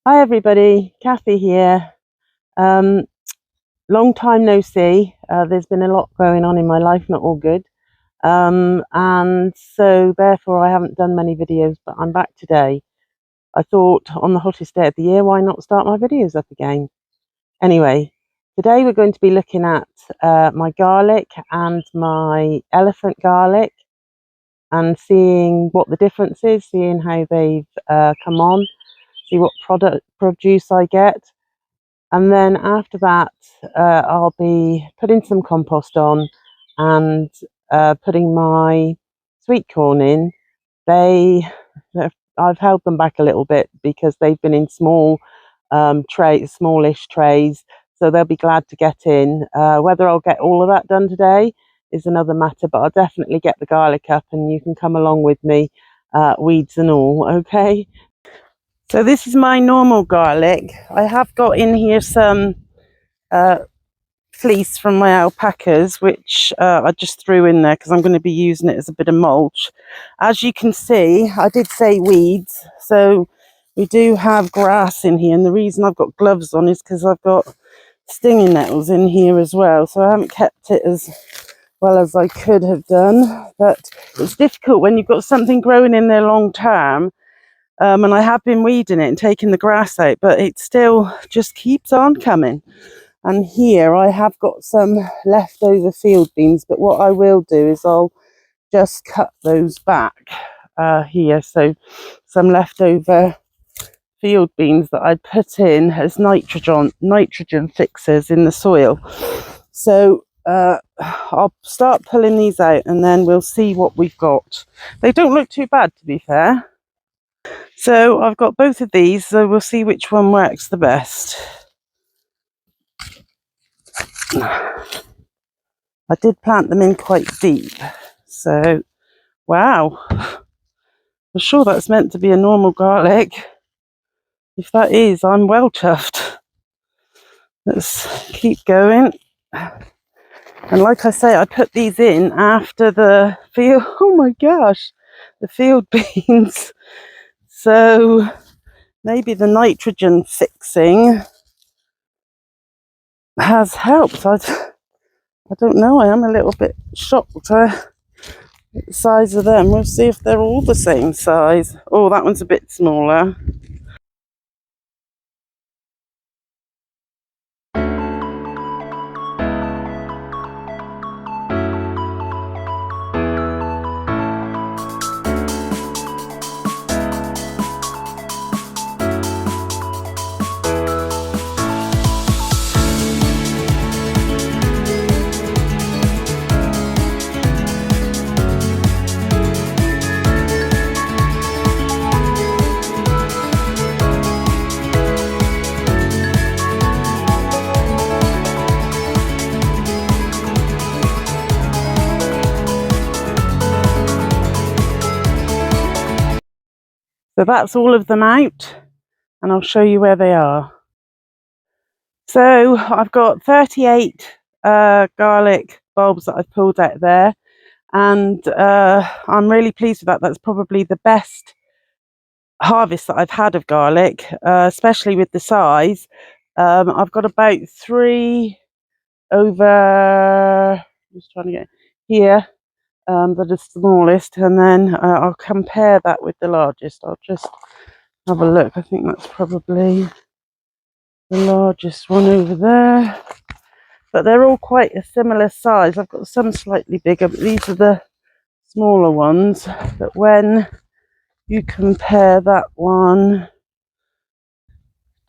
Hi everybody, Kathy here. Um, Long time no see. There's been a lot going on in my life, not all good. And so therefore I haven't done many videos, but I'm back today. I thought on the hottest day of the year, why not start my videos up again? Anyway, today we're going to be looking at my garlic and my elephant garlic and seeing what the difference is, seeing how they've come on, see what produce I get. And then after that, I'll be putting some compost on and putting my sweet corn in. I've held them back a little bit because they've been in smallish trays, so they'll be glad to get in. Whether I'll get all of that done today is another matter, but I'll definitely get the garlic up, and you can come along with me, weeds and all. Okay. So this is my normal garlic. I have got in here some fleece from my alpacas, which I just threw in there because I'm going to be using it as a bit of mulch. As you can see, I did say weeds, so we do have grass in here, and the reason I've got gloves on is because I've got stinging nettles in here as well, so I haven't kept it as well as I could have done. But it's difficult when you've got something growing in there long term. And I have been weeding it and taking the grass out, but it still just keeps on coming. And here I have got some leftover field beans, but what I will do is I'll just cut those back here. So some leftover field beans that I put in as nitrogen fixers in the soil. So I'll start pulling these out and then we'll see what we've got. They don't look too bad, to be fair. So I've got both of these, so we'll see which one works the best. I did plant them in quite deep, so wow, I'm sure that's meant to be a normal garlic. If that is, I'm well chuffed. Let's keep going. And like I say, I put these in after the field, oh my gosh, the field beans. So maybe the nitrogen fixing has helped. I don't know, I am a little bit shocked at the size of them. We'll see if they're all the same size. Oh, that one's a bit smaller. So that's all of them out, and I'll show you where they are. So I've got 38 garlic bulbs that I've pulled out there, and I'm really pleased with that. That's probably the best harvest that I've had of garlic, especially with the size. I've got about 3 over, just trying to get here, that is smallest, and then I'll compare that with the largest. I'll just have a look. I think that's probably the largest one over there, but they're all quite a similar size. I've got some slightly bigger, but these are the smaller ones. But when you compare that one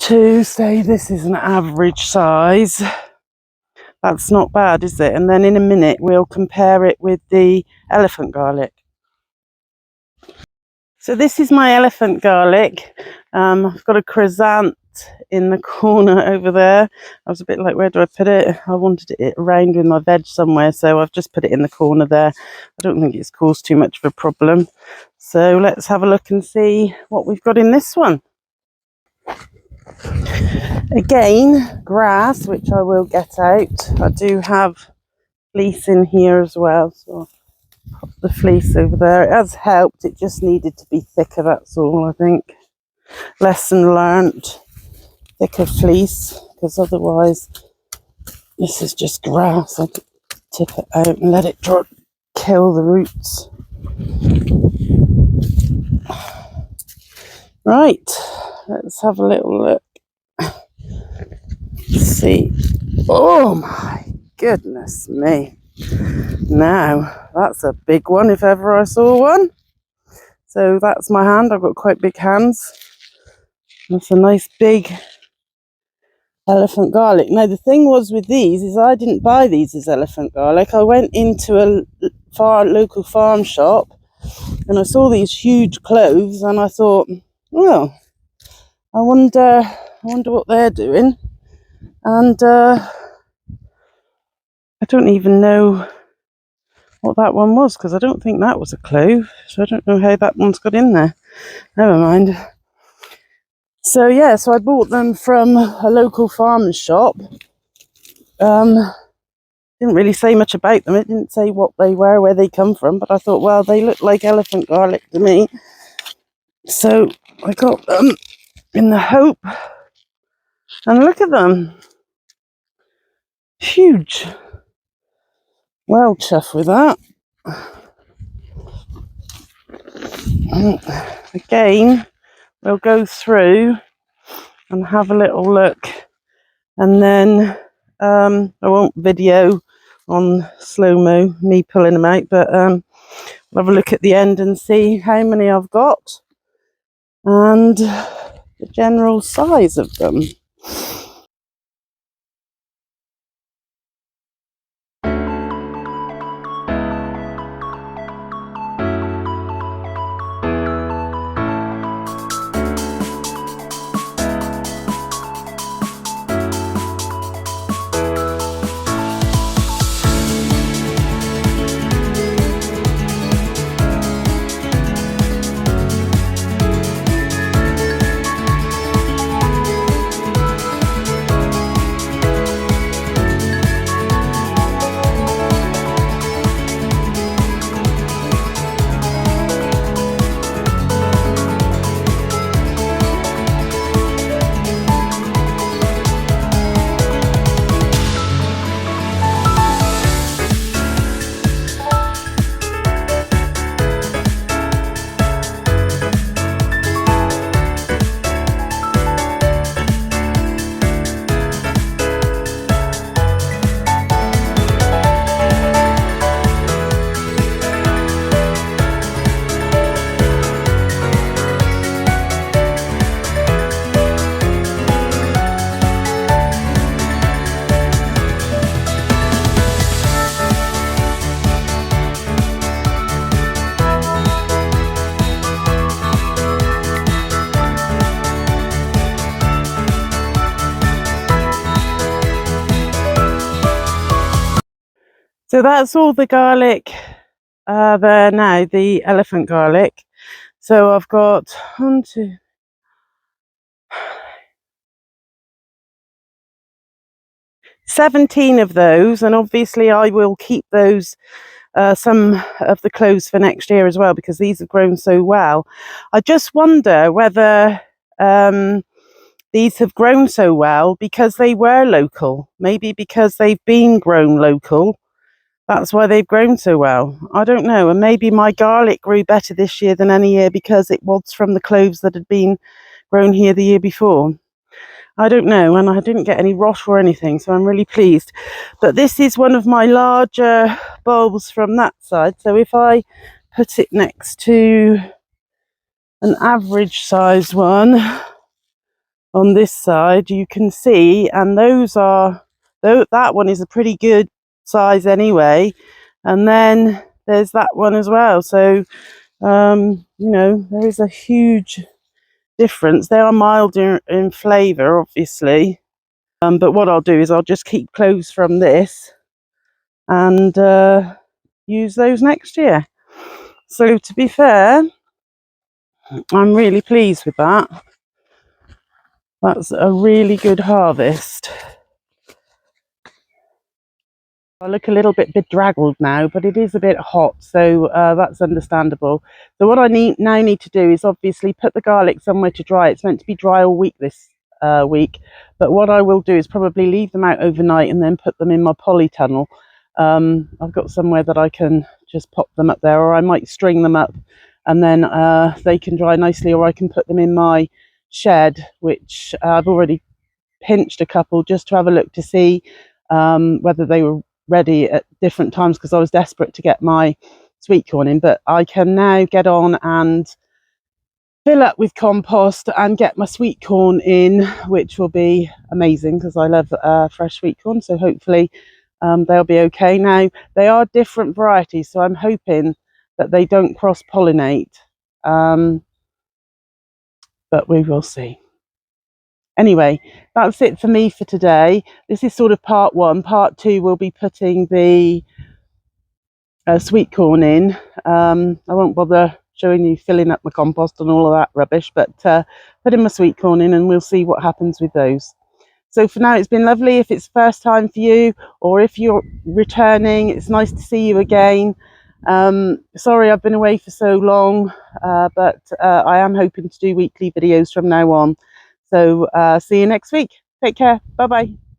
to, say, this is an average size, that's not bad, is it? And then in a minute we'll compare it with the elephant garlic. So this is my elephant garlic. I've got a croissant in the corner over there. I was a bit like, where do I put it? I wanted it around with my veg somewhere, so I've just put it in the corner there. I don't think it's caused too much of a problem. So let's have a look and see what we've got in this one. Again, grass, which I will get out. I do have fleece in here as well, so I'll pop the fleece over there. It has helped, it just needed to be thicker, that's all, I think. lesson learnt. Thicker fleece, because otherwise this is just grass. I could tip it out and let it kill the roots. Right, let's have a little look. Let's see. Oh my goodness me. Now, that's a big one if ever I saw one. So that's my hand. I've got quite big hands. That's a nice big elephant garlic. Now the thing was with these is I didn't buy these as elephant garlic. I went into a local farm shop and I saw these huge cloves and I thought, well, I wonder what they're doing. And I don't even know what that one was, because I don't think that was a clove. So I don't know how that one's got in there. Never mind. So yeah, so I bought them from a local farmer's shop. Didn't really say much about them. It didn't say what they were, where they come from, but I thought, well, they look like elephant garlic to me. So I got them in the hope, and look at them. Huge. Well chuffed with that. Again, we'll go through and have a little look, and then I won't video on slow-mo me pulling them out, but I'll have a look at the end and see how many I've got and the general size of them. So that's all the garlic there now, the elephant garlic. So I've got 17 of those, and obviously I will keep those, some of the cloves for next year as well, because these have grown so well. I just wonder whether these have grown so well because they were local, maybe because they've been grown local. That's why they've grown so well. I don't know. And maybe my garlic grew better this year than any year because it was from the cloves that had been grown here the year before. I don't know. And I didn't get any rot or anything, so I'm really pleased. But this is one of my larger bulbs from that side. So if I put it next to an average size one on this side, you can see, and those are, that one is a pretty good size anyway, and then there's that one as well. So you know, there is a huge difference. They are milder in flavour, obviously, but what I'll do is I'll just keep cloves from this and use those next year. So to be fair, I'm really pleased with that. That's a really good harvest. I look a little bit bedraggled now, but it is a bit hot, so that's understandable. So what I now need to do is obviously put the garlic somewhere to dry. It's meant to be dry all week this week, but what I will do is probably leave them out overnight and then put them in my polytunnel. I've got somewhere that I can just pop them up there, or I might string them up and then they can dry nicely, or I can put them in my shed, which I've already pinched a couple just to have a look to see whether they were ready at different times, because I was desperate to get my sweet corn in. But I can now get on and fill up with compost and get my sweet corn in, which will be amazing because I love fresh sweet corn. So hopefully they'll be okay. Now they are different varieties, so I'm hoping that they don't cross pollinate, but we will see. Anyway, that's it for me for today. This is sort of part one. Part two, we'll be putting the sweet corn in. I won't bother showing you filling up my compost and all of that rubbish, but putting my sweet corn in, and we'll see what happens with those. So for now, it's been lovely. If it's first time for you, or if you're returning, it's nice to see you again. Sorry I've been away for so long, but I am hoping to do weekly videos from now on. So see you next week. Take care. Bye bye.